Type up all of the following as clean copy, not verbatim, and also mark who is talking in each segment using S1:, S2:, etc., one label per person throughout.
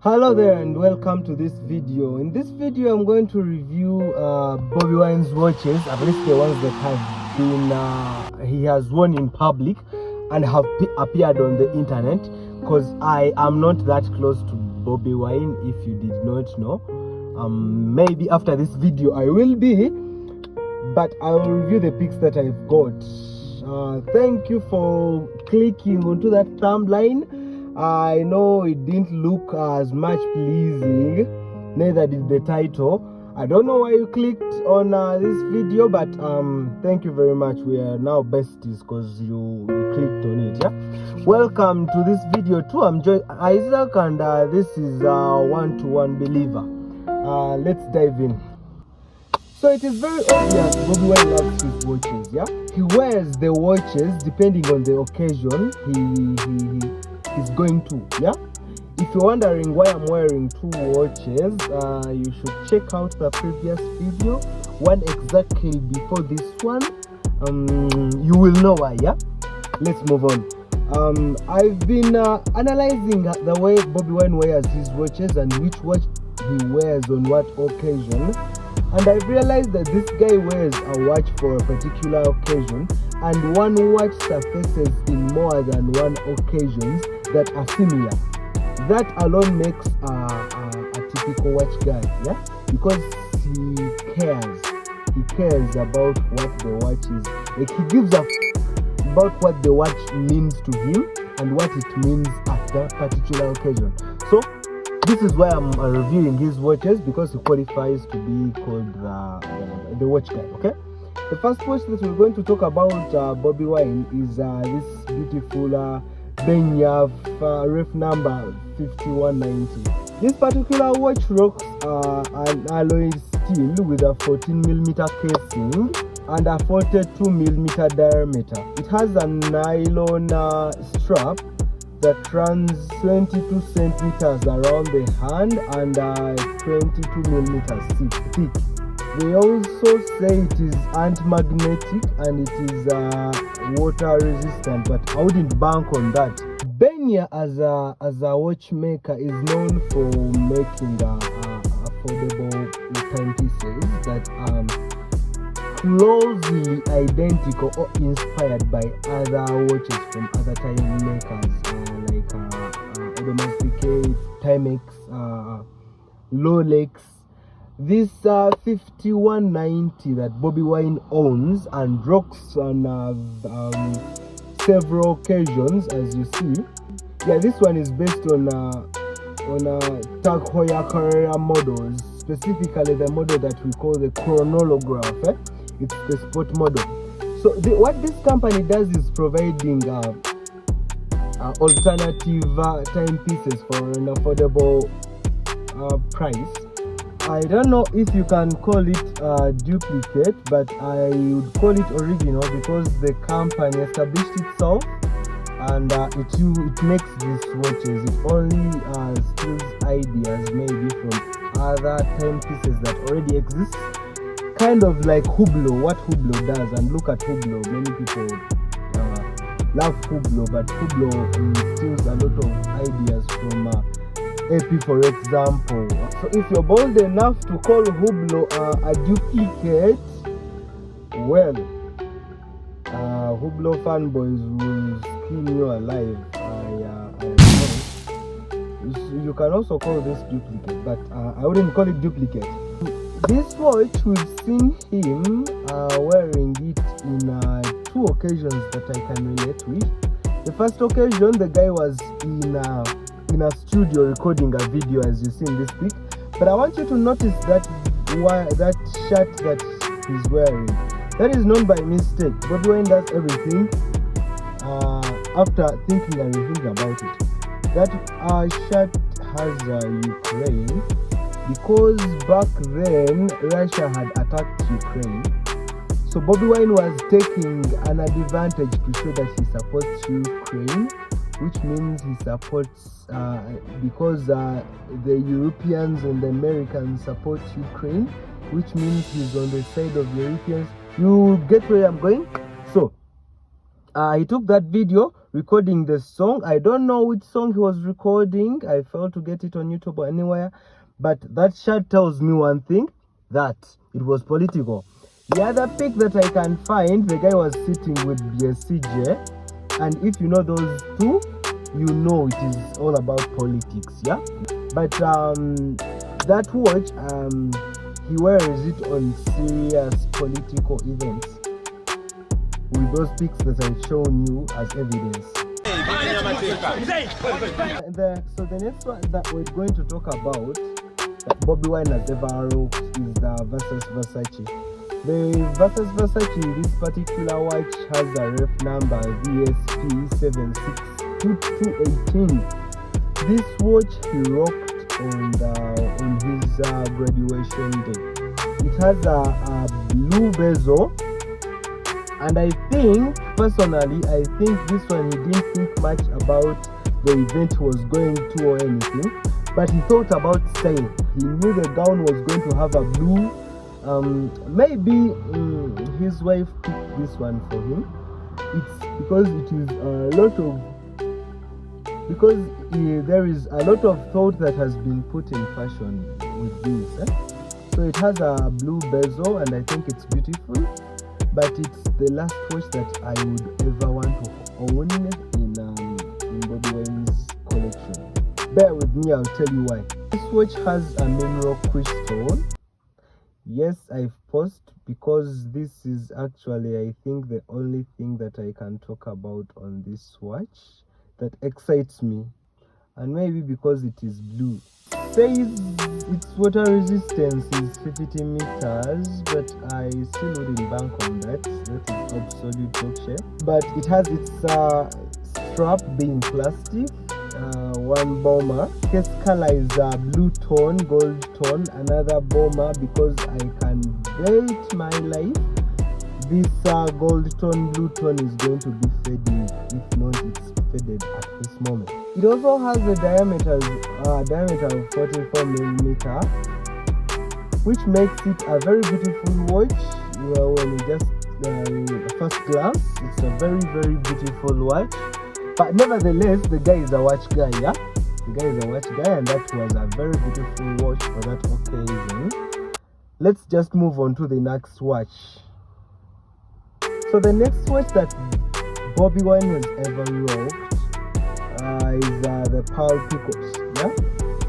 S1: Hello there and welcome to this video. In this video I'm going to review Bobi Wine's watches, at least the ones that have been he has worn in public and have appeared on the internet, because I am not that close to Bobi Wine, if you did not know. Maybe after this video I will be, but I will review the pics that I've got. Thank you for clicking onto that thumbnail. I know it didn't look as much pleasing, neither did the title. I don't know why you clicked on this video, but thank you very much. We are now besties because you clicked on it. Yeah, welcome to this video too. I'm Isaac, and this is One-to-One Believer. Let's dive in. So it is very obvious Bobi Wine loves his watches. Yeah, he wears the watches depending on the occasion he's going to. Yeah, if you're wondering why I'm wearing two watches, you should check out the previous video, one exactly before this one. You will know why. Yeah, let's move on. I've been analyzing the way Bobi Wine wears his watches and which watch he wears on what occasion, and I've realized that this guy wears a watch for a particular occasion, and one watch surfaces in more than one occasions that are similar. That alone makes a typical watch guy, yeah, because he cares about what the watch is. Like, he gives a about what the watch means to him and what it means at that particular occasion. So this is why I'm reviewing his watches, because he qualifies to be called the watch guy. Okay, the first watch that we're going to talk about Bobi Wine is this beautiful Benya ref number 5190. This particular watch rocks an alloy steel with a 14mm casing and a 42mm diameter. It has a nylon strap that runs 22 centimeters around the hand and 22mm thick. They also say it is anti-magnetic and it is water resistant, but I wouldn't bank on that. Benya as a watchmaker is known for making affordable timepieces that closely identical or inspired by other watches from other time makers, like Domesticate, Timex, Rolex. This 5190 that Bobi Wine owns and rocks on several occasions, as you see. Yeah, this one is based on Tag Heuer Carrera models, specifically the model that we call the chronograph. It's the sport model. So what this company does is providing alternative timepieces for an affordable price. I don't know if you can call it duplicate, but I would call it original, because the company established itself and it makes these watches. It only steals ideas maybe from other timepieces that already exist, kind of like Hublot, what Hublot does. And look at Hublot. Many people love Hublot, but Hublot steals a lot of ideas from AP, for example. So if you're bold enough to call Hublot a duplicate, well, Hublot fanboys will skin you alive. You can also call this duplicate, but I wouldn't call it duplicate. This watch, we've seen him wearing it in two occasions that I can relate with. The first occasion, the guy was in a studio recording a video, as you see in this pic. But I want you to notice that shirt that he's wearing. That is not by mistake. Bobi Wine does everything after thinking and rethinking about it. That shirt has Ukraine, because back then Russia had attacked Ukraine. So Bobi Wine was taking an advantage to show that he supports Ukraine, which means he supports because the Europeans and the Americans support Ukraine, which means he's on the side of the Europeans. You get where I'm going? So he took that video, recording the song. I don't know which song he was recording. I failed to get it on YouTube or anywhere, but that shot tells me one thing, that it was political. The other pic that I can find, the guy was sitting with BSCJ, and if you know those two, you know it is all about politics, yeah. But that watch, he wears it on serious political events with those pics that I've shown you as evidence. So the next one that we're going to talk about, that Bobi Wine has ever rocked, is the Versus Versace. The Versus Versace, this particular watch has a ref number VSP76218. This watch he rocked on his graduation day. It has a blue bezel, and I think personally, this one he didn't think much about the event he was going to or anything, but he thought about style. He knew the gown was going to have a blue. Maybe his wife picked this one for him. It's because it is there is a lot of thought that has been put in fashion with this. So it has a blue bezel, and I think it's beautiful, but it's the last watch that I would ever want to own in Bobi Wine's collection. Bear with me, I'll tell you why. This watch has a mineral crystal. Yes, I've paused because this is actually, I think, the only thing that I can talk about on this watch that excites me, and maybe because it is blue. Says its water resistance is 50 meters, but I still wouldn't bank on that. That is absolute bullshit. But it has its strap being plastic. One bomber. Case color is blue tone, gold tone. Another bomber, because I can bet my life this gold tone, blue tone is going to be fading. If not, it's faded at this moment. It also has a diameter of 44 millimeter, which makes it a very beautiful watch. When you just first glance, it's a very, very beautiful watch. But nevertheless, the guy is a watch guy, yeah? The guy is a watch guy, and that was a very beautiful watch for that occasion. Let's just move on to the next watch. So the next watch that Bobi Wine has ever rocked is the Pearl Picot, yeah?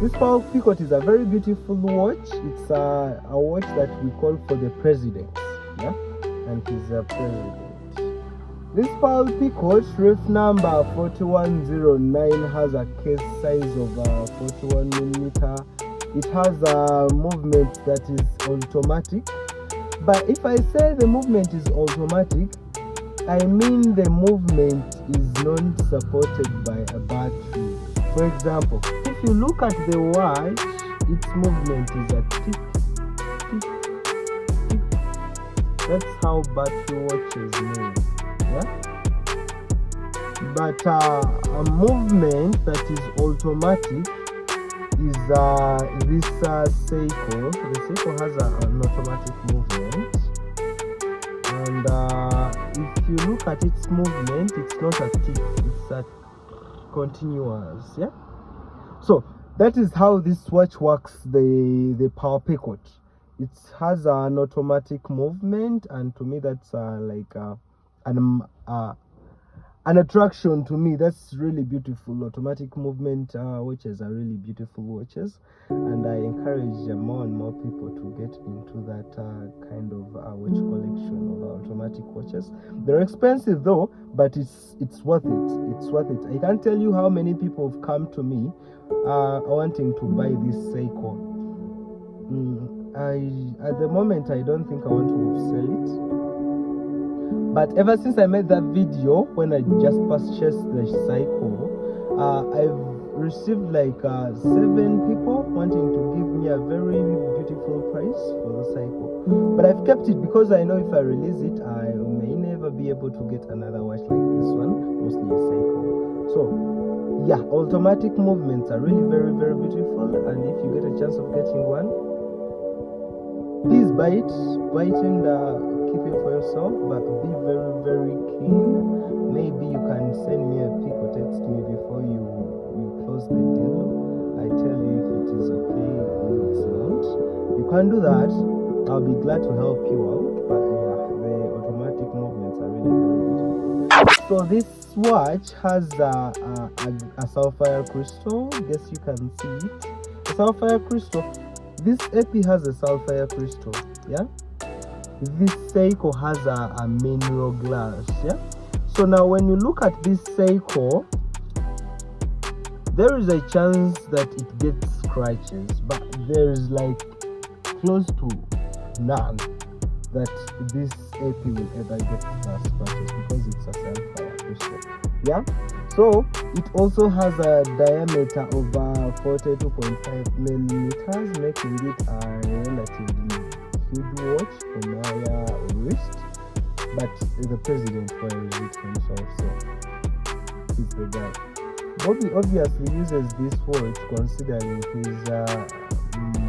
S1: This Pearl Picot is a very beautiful watch. It's a watch that we call for the president, yeah? And he's a president. This Pearl Picot, ref number 4109, has a case size of 41 millimeter. It has a movement that is automatic. But if I say the movement is automatic, I mean the movement is not supported by a battery. For example, if you look at the watch, its movement is a tick, tick, tick. That's how battery watches move. Yeah? But a movement that is automatic is this Seiko. The Seiko has an automatic movement, and if you look at its movement, it's not a tick, it's a continuous, yeah? So that is how this watch works, the Pearl Picot. It has an automatic movement, and to me that's like an attraction to me. That's really beautiful. Automatic movement watches are really beautiful watches, and I encourage more and more people to get into that kind of watch collection of automatic watches. They're expensive though, but it's worth it. It's worth it. I can't tell you how many people have come to me wanting to buy this Seiko. At the moment, I don't think I want to sell it. But ever since I made that video, when I just purchased the Seiko, I've received like 7 people wanting to give me a very beautiful price for the Seiko. But I've kept it because I know if I release it, I may never be able to get another watch like this one, mostly a Seiko. So yeah, automatic movements are really very, very beautiful, and if you get a chance of getting one, please buy it and keep it for yourself, but be very, very keen. Maybe you can send me a pic or text me before you close the deal. I tell you if it is okay or it's not. You can do that. I'll be glad to help you out, but yeah, the automatic movements are really very beautiful. So this watch has a sapphire crystal. Guess you can see it. A sapphire crystal. This AP has a sapphire crystal. Yeah. This Seiko has a mineral glass. Yeah. So now when you look at this Seiko, there is a chance that it gets scratches, but there is like close to none that this AP will ever get scratches because it's a sapphire crystal. Yeah. So it also has a diameter of 42.5 millimeters, making it a relatively huge watch for my wrist. But the president wears it himself, so he's the guy. Bobi obviously uses this watch considering his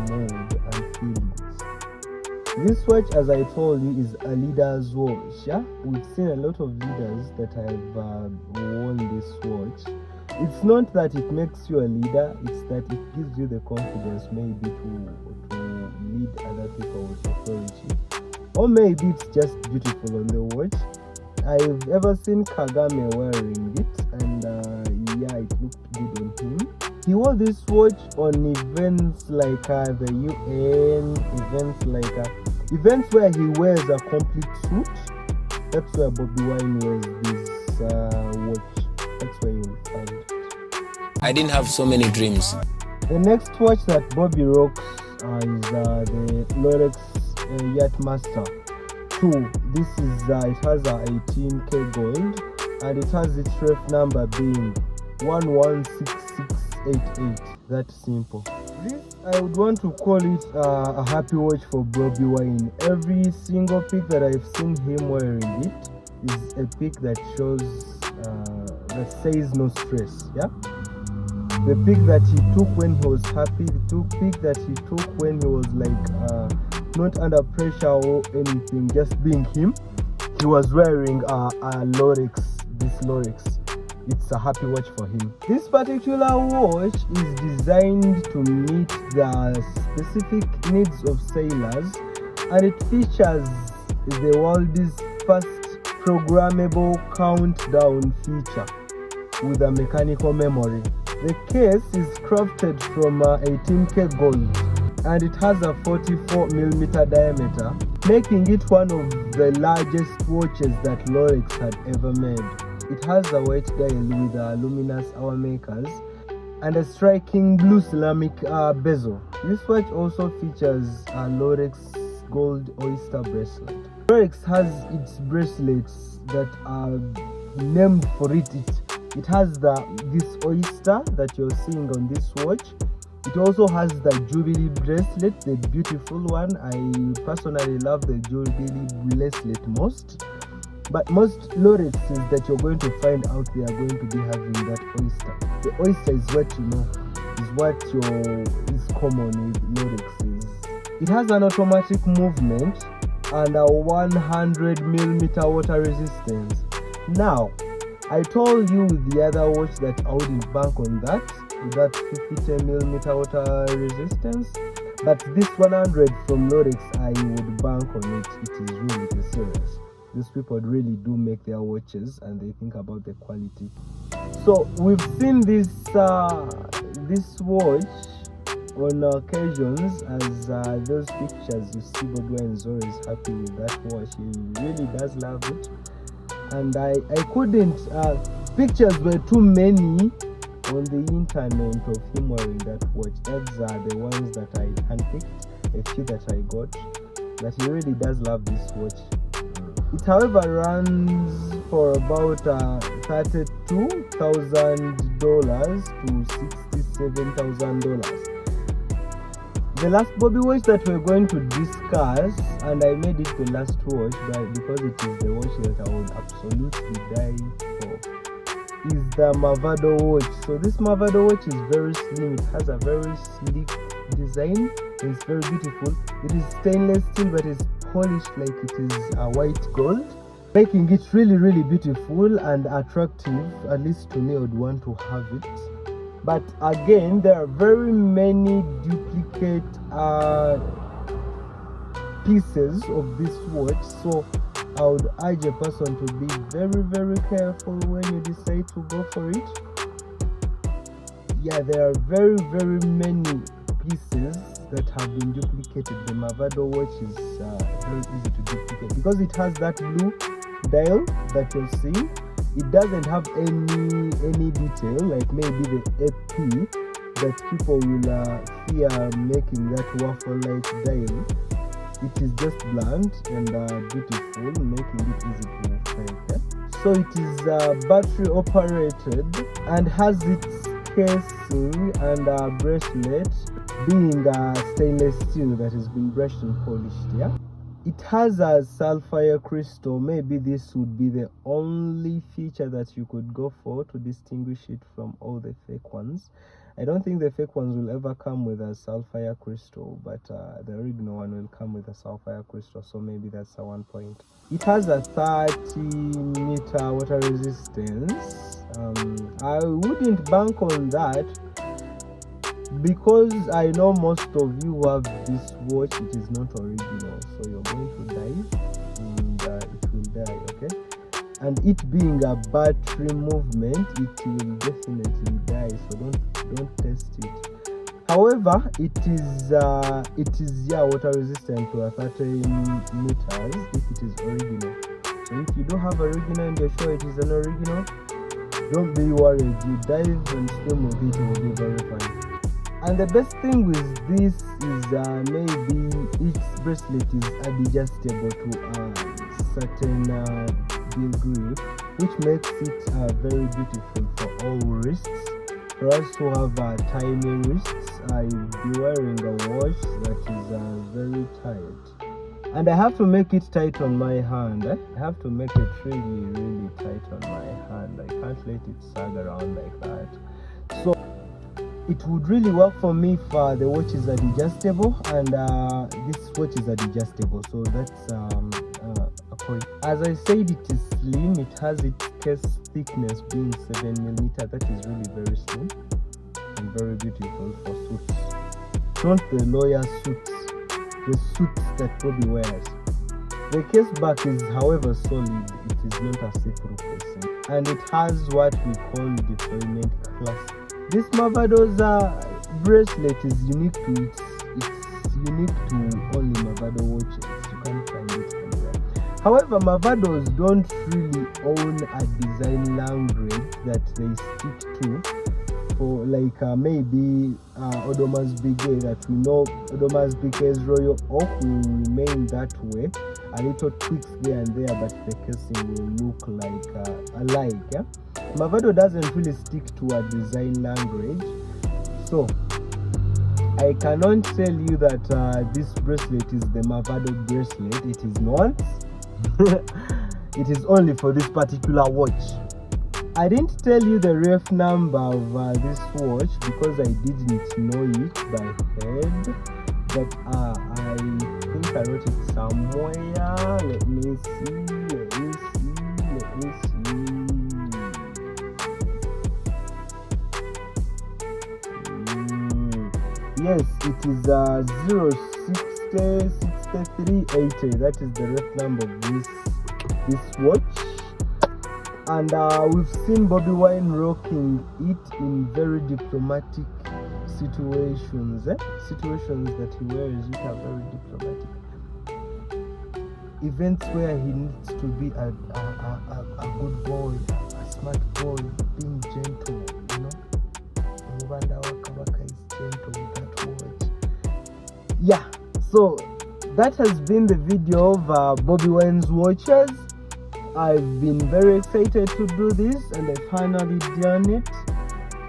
S1: mood and feelings. This watch, as I told you, is a leader's watch. Yeah, we've seen a lot of leaders that have worn this watch. It's not that it makes you a leader; it's that it gives you the confidence, maybe to lead other people with authority, or maybe it's just beautiful on the watch. I've ever seen Kagame wearing it, and yeah, it looked good on him. He wore this watch on events like the UN, events where he wears a complete suit. That's where Bobi Wine wears this watch. That's where you'll find it.
S2: I didn't have so many dreams.
S1: The next watch that Bobi rocks is the Rolex Yachtmaster 2. This is it has a 18K gold, and it has its ref number being 116688. That's simple. This, I would want to call it a happy watch for Bobi Wine. Every single pic that I've seen him wearing it is a pic that shows that says no stress. Yeah. The pic that he took when he was happy, the pic that he took when he was like not under pressure or anything, just being him. He was wearing a Rolex. This Rolex. It's a happy watch for him. This particular watch is designed to meet the specific needs of sailors, and it features the world's first programmable countdown feature with a mechanical memory. The case is crafted from 18K gold, and it has a 44mm diameter, making it one of the largest watches that Rolex had ever made. It has a white dial with luminous hour makers and a striking blue ceramic bezel. This watch also features a Rolex gold oyster bracelet. Rolex has its bracelets that are named for it. It has this oyster that you're seeing on this watch. It also has the Jubilee bracelet, the beautiful one. I personally love the Jubilee bracelet most. But most Rolexes that you're going to find out, they are going to be having that oyster. The oyster is what you know, is what is common with Rolexes. It has an automatic movement and a 100mm water resistance. Now, I told you with the other watch that I wouldn't bank on that 50mm water resistance. But this 100 from Rolex, I would bank on it. It is really serious. These people really do make their watches and they think about the quality. So we've seen this watch on occasions, as those pictures you see. Bobi Wine is always happy with that watch. He really does love it, and I couldn't pictures were too many on the internet of him wearing that watch. Those are the ones that I handpicked, a few that I got, that he really does love this watch. It, however, runs for about $32,000 to $67,000. The last Bobi watch that we're going to discuss, and I made it the last watch because it is the watch that I would absolutely die for. is the Mavado watch. So this Mavado watch is very slim. It has a very sleek design. It's very beautiful. It is stainless steel, but it's polished like it is a white gold, making it really beautiful and attractive. At least to me, I would want to have it. But again, there are very many duplicate pieces of this watch, so I would urge a person to be very careful when you decide to go for it. Yeah, there are very many pieces that have been duplicated. The Mavado watch is very easy to duplicate because it has that blue dial that you're seeing. It doesn't have any detail, like maybe the AP that people will fear making that waffle-like dial. It is just blunt and beautiful, making it easy to fake. So it is battery operated and has its casing and bracelet being stainless steel that has been brushed and polished. Yeah, it has a sapphire crystal. Maybe this would be the only feature that you could go for to distinguish it from all the fake ones. I don't think the fake ones will ever come with a sapphire crystal, but the original one will come with a sapphire crystal, so maybe that's a one point. It has a 30-meter water resistance. I wouldn't bank on that because I know most of you have this watch. It is not original, so you're going to die and it will die, okay? And it being a battery movement, it will definitely die, so don't test it. However, it is water resistant to 30 meters if it is original. So if you don't have original and you're sure it is an original, don't be worried. You dive and swim with it, it will be very fine. And the best thing with this is maybe each bracelet is adjustable to a certain degree, which makes it very beautiful for all wrists. For us who have tiny wrists, you'll be wearing a watch that is very tight. And I have to make it tight on my hand. I have to make it really tight on my hand. I can't let it sag around like that. So it would really work for me if the watch is adjustable, and this watch is adjustable, so that's a point. As I said, it is slim. It has its case thickness being 7mm. That is really very slim and very beautiful for suits. Not the lawyer suits, the suits that Bobi wears. The case back is, however, solid. It is not a see-through casing, and it has what we call deployment clasp. This Mavado's bracelet is unique to it. It's unique to only Mavado watches. You can't find it anywhere. However, Mavados don't really own a design language that they stick to. For like maybe Odoma's Bigay, that we know Odoma's Bigay's Royal Oak will remain that way. A little tweaks there and there, but the casing will look like alike. Yeah? Mavado doesn't really stick to a design language, so I cannot tell you that this bracelet is the Mavado bracelet. It is not. It is only for this particular watch. I didn't tell you the ref number of this watch because I didn't know it by head, but I think I wrote it somewhere. Let me see. Yes, it is 060 6380. That is the ref number of this watch. And we've seen Bobi Wine rocking it in very diplomatic situations. Situations that he wears it are very diplomatic. Events where he needs to be a good boy, a smart boy, being gentle, you know. Uganda Wakabaka is gentle with that watch. Yeah, so that has been the video of Bobi Wine's watches. I've been very excited to do this, and I finally done it.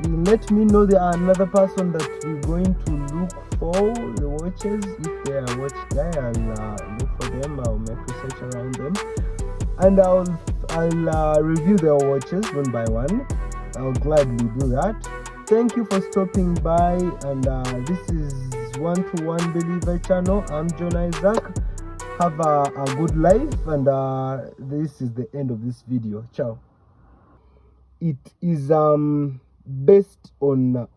S1: Let me know there are another person that we're going to look for the watches. If they are watch guy, I'll look for them. I'll make research around them, and I'll review their watches one by one. I'll gladly do that. Thank you for stopping by, and this is One to One Believer channel. I'm John Isaac. Have a good life, and this is the end of this video. Ciao. It is based on